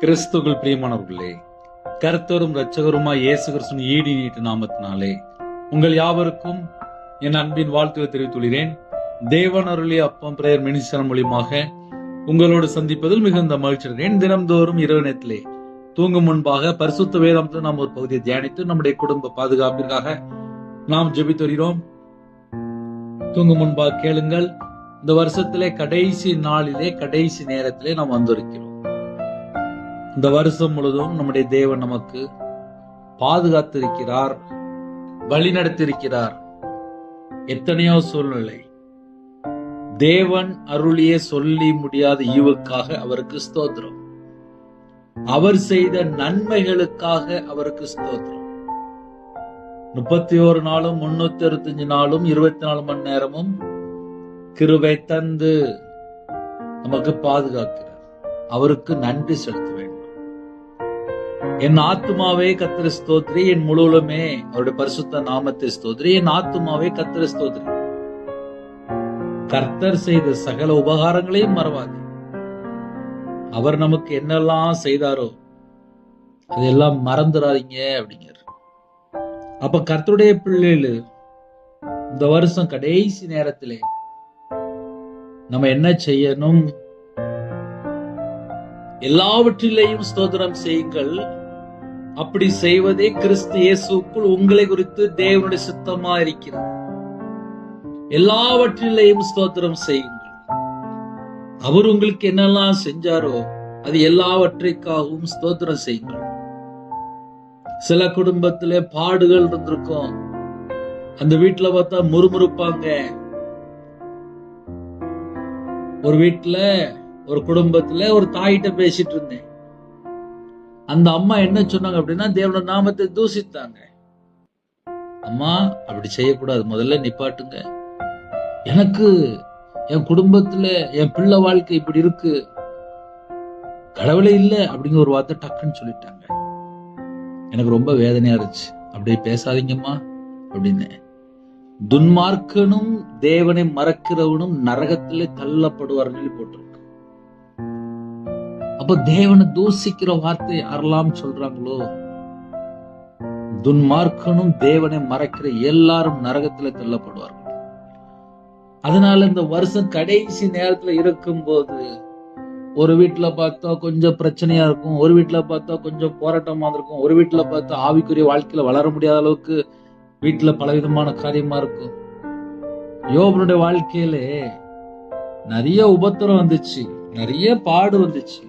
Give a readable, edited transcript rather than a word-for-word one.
கிறிஸ்துவுக்குள் பிரியமானவர்களே, கர்த்தரும் இரட்சகருமாய் இயேசு கிறிஸ்துவின் ஈடு நீட்டு நாமத்தினாலே உங்கள் யாவருக்கும் என் அன்பின் வாழ்த்துக்களை தெரிவித்துள்ளேன். தேவன் அருளிய அப்பம் பிரேயர் மினிஸ்டர் மூலியமாக உங்களோடு சந்திப்பதில் மிகுந்த மகிழ்ச்சி அடைகிறேன். தினம்தோறும் இரவு நேரத்திலே தூங்கும் முன்பாக பரிசுத்த வேதாகமத்தில் நாம் ஒரு பகுதியை தியானித்து நம்முடைய குடும்ப பாதுகாப்பிற்காக நாம் ஜெபித்து வருகிறோம். தூங்கும் முன்பாக கேளுங்கள். இந்த வருஷத்திலே கடைசி நாளிலே கடைசி நேரத்திலே நாம் வந்திருக்கிறோம். இந்த வருஷம் முழுவதும் நம்முடைய தேவன் நமக்கு பாதுகாத்திருக்கிறார், வழி நடத்திருக்கிறார். எத்தனையோ சூழ்நிலை தேவன் அருளிய சொல்லி முடியாத ஈவுக்காக அவருக்கு ஸ்தோத்திரம். அவர் செய்த நன்மைகளுக்காக அவருக்கு ஸ்தோத்திரம். 31 நாளும் 365 நாளும் 24 மணி நேரமும் கிருபை தந்து நமக்கு பாதுகாக்கிறார். அவருக்கு நன்றி செலுத்த வேண்டும். என் ஆத்துமாவே கர்த்தரை ஸ்தோத்திரி, என் முழுவலுமே அவருடைய பரிசுத்த நாமத்தை ஸ்தோத்திரி. என் ஆத்துமாவே கர்த்தரை ஸ்தோத்திரி. கர்த்தர் செய்த சகல உபகாரங்களையும் மறவாது. அவர் நமக்கு என்னெல்லாம் செய்தாரோ அதெல்லாம் மறந்துடாதீங்க அப்படிங்கிற. அப்ப கர்த்தருடைய பிள்ளைகள் இந்த வருஷம் கடைசி நேரத்திலே நம்ம என்ன செய்யணும்? எல்லாவற்றிலேயும் ஸ்தோத்திரம் செய்யுங்கள். அப்படி செய்வதே கிறிஸ்து இயேசுக்குள் உங்களை குறித்து தேவனுடைய சித்தமா இருக்கிறது. எல்லாவற்றிலேயும் ஸ்தோத்திரம் செய்யுங்கள். அவர் உங்களுக்கு என்னெல்லாம் செஞ்சாரோ அது எல்லாவற்றைக்காகவும் ஸ்தோத்திரம் செய்யுங்கள். சில குடும்பத்திலே பாடுகள் இருந்திருக்கும். அந்த வீட்டுல பார்த்தா முறுமுறுப்பாங்க. ஒரு வீட்டுல ஒரு குடும்பத்துல ஒரு தாயிட்ட பேசிட்டு இருந்தேன். அந்த அம்மா என்ன சொன்னாங்க அப்படின்னா, தேவனுடைய நாமத்தை தூசித்தாங்க. அம்மா அப்படி செய்யக்கூடாது, முதல்ல நிப்பாட்டுங்க. எனக்கு என் குடும்பத்துல என் பிள்ளை வாழ்க்கை இப்படி இருக்கு, கடவுளே இல்ல அப்படிங்கிற ஒரு வார்த்தை டக்குன்னு சொல்லிட்டாங்க. எனக்கு ரொம்ப வேதனையா இருந்துச்சு. அப்படி பேசாதீங்கம்மா அப்படின்னு. துன்மார்க்கனும் தேவனை மறக்கிறவனும் நரகத்திலே தள்ளப்படுவார்கள் போட்டிருக்கு. அப்ப தேவனை தூசிக்கிற வார்த்தை யாரெல்லாம் சொல்றாங்களோ, துன்மார்க்கனும் தேவனை மறக்கிற எல்லாரும் நரகத்துல தள்ளப்படுவார்கள். அதனால இந்த வருஷம் கடைசி நேரத்துல இருக்கும் போது ஒரு வீட்டுல பார்த்தா கொஞ்சம் பிரச்சனையா இருக்கும், ஒரு வீட்டுல பார்த்தா கொஞ்சம் போராட்டமா இருக்கும், ஒரு வீட்டுல பார்த்தா ஆவிக்குரிய வாழ்க்கையில வளர முடியாத அளவுக்கு வீட்டுல பலவிதமான காரியமா இருக்கும். யோபனுடைய வாழ்க்கையில நிறைய உபத்திரம் வந்துச்சு, நிறைய பாடு வந்துச்சு.